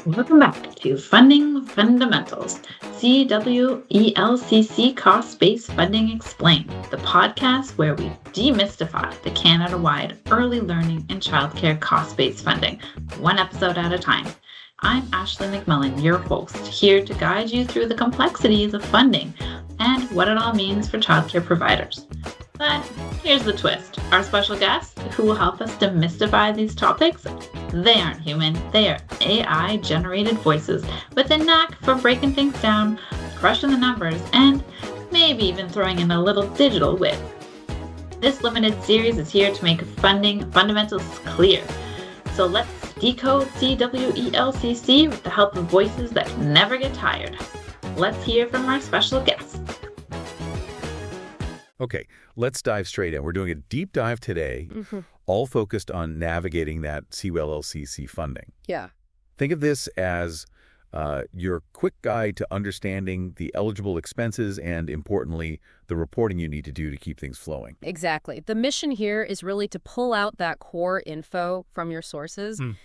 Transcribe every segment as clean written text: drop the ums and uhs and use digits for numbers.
Welcome back to Funding Fundamentals, CWELCC Cost-Based Funding Explained, the podcast where we demystify the Canada-wide early learning and childcare cost-based funding, one episode at a time. I'm Ashley McMillan, your host, here to guide you through the complexities of funding and what it all means for childcare providers. But here's the twist. Our special guest, who will help us demystify these topics, they aren't human. They are AI-generated voices with a knack for breaking things down, crushing the numbers, and maybe even throwing in a little digital wit. This limited series is here to make funding fundamentals clear. So let's decode CWELCC with the help of voices that never get tired. Let's hear from our special guest. Okay, let's dive straight in. We're doing a deep dive today, all focused on navigating that CWELCC funding. Yeah. Think of this as your quick guide to understanding the eligible expenses and, importantly, the reporting you need to do to keep things flowing. Exactly. The mission here is really to pull out that core info from your sources and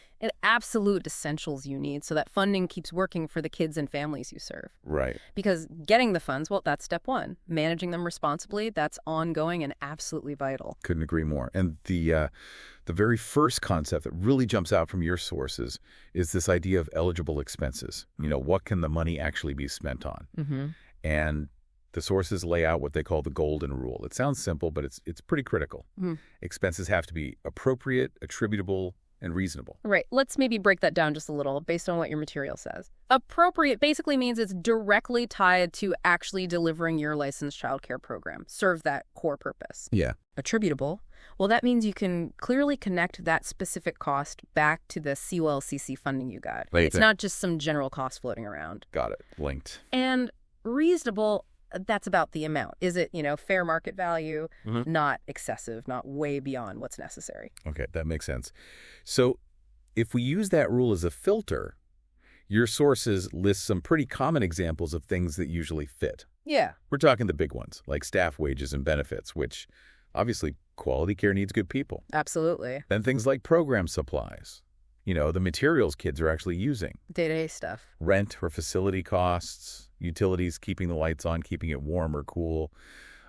absolute essentials you need so that funding keeps working for the kids and families you serve. Right. Because getting the funds, well, that's step one. Managing them responsibly, that's ongoing and absolutely vital. Couldn't agree more. And the very first concept that really jumps out from your sources is this idea of eligible expenses. You know, what can the money actually be spent on? And the sources lay out what they call the golden rule. It sounds simple, but it's pretty critical. Expenses have to be appropriate, attributable, and reasonable. Right. Let's maybe break that down just a little based on what your material says. Appropriate basically means it's directly tied to actually delivering your licensed childcare program. Serve that core purpose. Yeah. Attributable, well, that means you can clearly connect that specific cost back to the CWELCC funding you got. It's not just some general cost floating around. Got it. Linked. And reasonable, that's about the amount. Is it, fair market value, not excessive, not way beyond what's necessary? Okay, that makes sense. So if we use that rule as a filter, your sources list some pretty common examples of things that usually fit. Yeah. We're talking the big ones, like staff wages and benefits, which obviously quality care needs good people. Absolutely. Then things like program supplies, the materials kids are actually using. Day-to-day stuff. Rent or facility costs, utilities, keeping the lights on, keeping it warm or cool,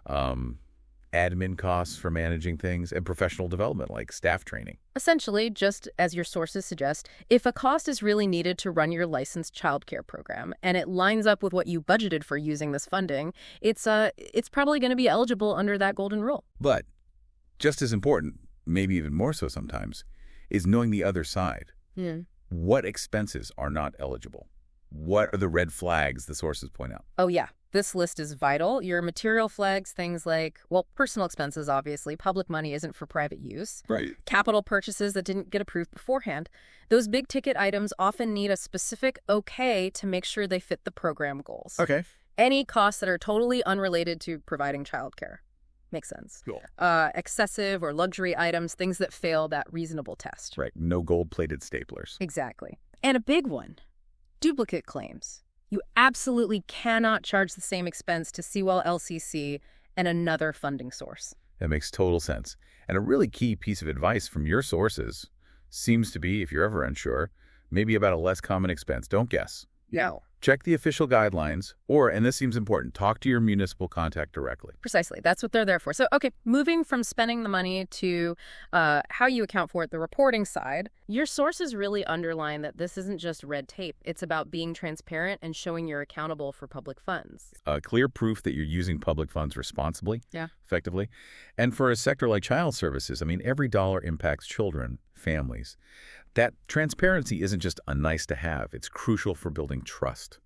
admin costs for managing things, and professional development like staff training. Essentially, just as your sources suggest, if a cost is really needed to run your licensed childcare program and it lines up with what you budgeted for using this funding, it's probably going to be eligible under that golden rule. But just as important, maybe even more so sometimes, is knowing the other side. What expenses are not eligible? What are the red flags the sources point out? Oh, yeah. This list is vital. Your material flags things like, personal expenses, obviously. Public money isn't for private use. Right. Capital purchases that didn't get approved beforehand. Those big ticket items often need a specific okay to make sure they fit the program goals. Okay. Any costs that are totally unrelated to providing childcare. Makes sense. Cool. Excessive or luxury items, things that fail that reasonable test. Right. No gold-plated staplers. Exactly. And a big one, duplicate claims. You absolutely cannot charge the same expense to CWELCC and another funding source. That makes total sense. And a really key piece of advice from your sources seems to be, if you're ever unsure, maybe about a less common expense. Don't guess. No. Check the official guidelines, or, and this seems important, talk to your municipal contact directly. Precisely. That's what they're there for. So, okay, moving from spending the money to how you account for it, the reporting side, your sources really underline that this isn't just red tape. It's about being transparent and showing you're accountable for public funds. Clear proof that you're using public funds responsibly, effectively. And for a sector like child services, every dollar impacts children, families. That transparency isn't just a nice to have. It's crucial for building trust.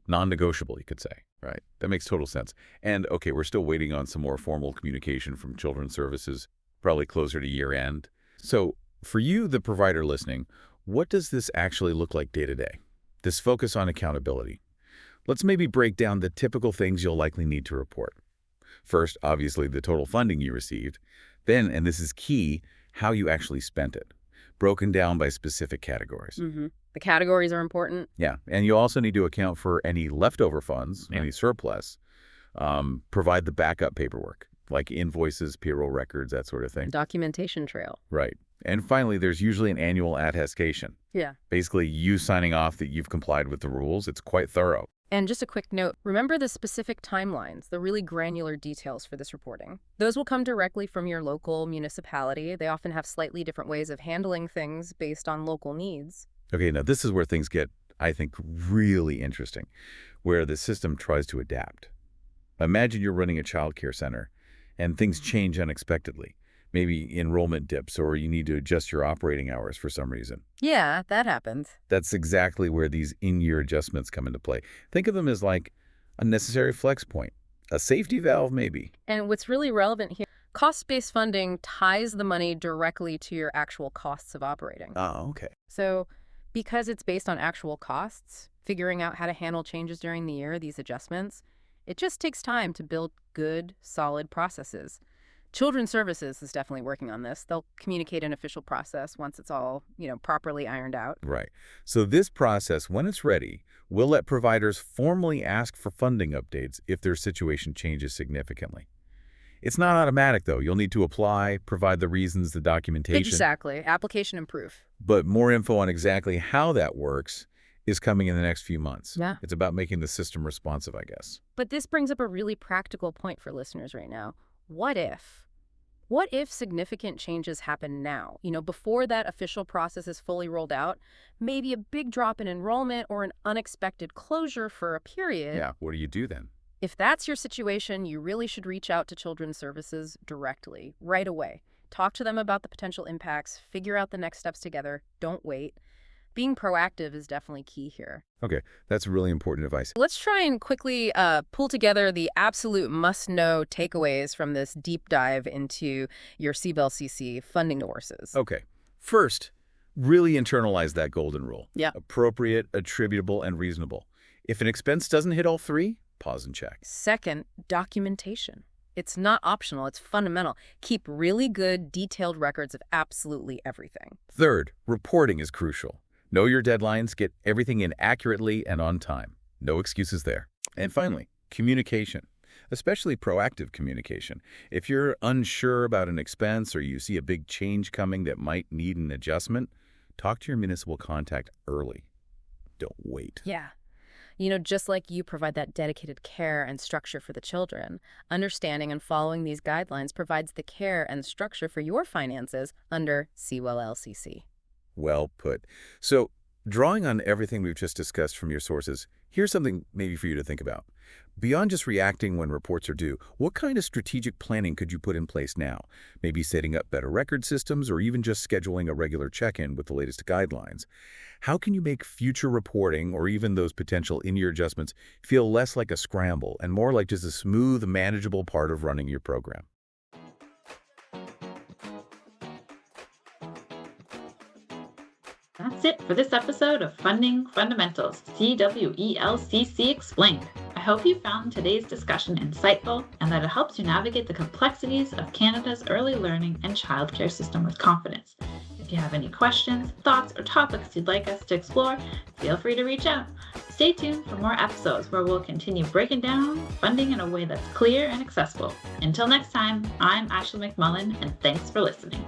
Non-negotiable, you could say, right? That makes total sense. And, okay, we're still waiting on some more formal communication from Children's Services, probably closer to year end. So for you, the provider listening, what does this actually look like day to day? This focus on accountability. Let's maybe break down the typical things you'll likely need to report. First, obviously, the total funding you received. Then, and this is key, how you actually spent it. Broken down by specific categories. The categories are important. Yeah, and you also need to account for any leftover funds, any surplus. Provide the backup paperwork, like invoices, payroll records, that sort of thing. Documentation trail. Right. And finally, there's usually an annual attestation. Yeah. Basically, you signing off that you've complied with the rules. It's quite thorough. And just a quick note, remember the specific timelines, the really granular details for this reporting. Those will come directly from your local municipality. They often have slightly different ways of handling things based on local needs. Okay, now this is where things get, I think, really interesting, where the system tries to adapt. Imagine you're running a child care center and things change unexpectedly. Maybe enrollment dips or you need to adjust your operating hours for some reason. Yeah, that happens. That's exactly where these in-year adjustments come into play. Think of them as like a necessary flex point, a safety valve maybe. And what's really relevant here, cost-based funding ties the money directly to your actual costs of operating. Oh, okay. So because it's based on actual costs, figuring out how to handle changes during the year, these adjustments, it just takes time to build good, solid processes. Children's Services is definitely working on this. They'll communicate an official process once it's all, properly ironed out. Right. So this process, when it's ready, will let providers formally ask for funding updates if their situation changes significantly. It's not automatic, though. You'll need to apply, provide the reasons, the documentation. Exactly. Application and proof. But more info on exactly how that works is coming in the next few months. Yeah. It's about making the system responsive, I guess. But this brings up a really practical point for listeners right now. What if? What if significant changes happen now? Before that official process is fully rolled out, maybe a big drop in enrollment or an unexpected closure for a period. Yeah, what do you do then? If that's your situation, you really should reach out to Children's Services directly, right away. Talk to them about the potential impacts, figure out the next steps together. Don't wait. Being proactive is definitely key here. Okay, that's really important advice. Let's try and quickly pull together the absolute must-know takeaways from this deep dive into your CBEL-CC funding courses. Okay, first, really internalize that golden rule. Yeah. Appropriate, attributable, and reasonable. If an expense doesn't hit all three, pause and check. Second, documentation. It's not optional, it's fundamental. Keep really good, detailed records of absolutely everything. Third, reporting is crucial. Know your deadlines, get everything in accurately and on time. No excuses there. And finally, communication, especially proactive communication. If you're unsure about an expense or you see a big change coming that might need an adjustment, talk to your municipal contact early. Don't wait. Yeah. Just like you provide that dedicated care and structure for the children, understanding and following these guidelines provides the care and structure for your finances under CBEL-LCC. Well put. So, drawing on everything we've just discussed from your sources, here's something maybe for you to think about. Beyond just reacting when reports are due, what kind of strategic planning could you put in place now? Maybe setting up better record systems or even just scheduling a regular check-in with the latest guidelines. How can you make future reporting or even those potential in-year adjustments feel less like a scramble and more like just a smooth, manageable part of running your program? That's it for this episode of Funding Fundamentals, CBEL-CC Explained. I hope you found today's discussion insightful and that it helps you navigate the complexities of Canada's early learning and childcare system with confidence. If you have any questions, thoughts, or topics you'd like us to explore, feel free to reach out. Stay tuned for more episodes where we'll continue breaking down funding in a way that's clear and accessible. Until next time, I'm Ashley McMullen, and thanks for listening.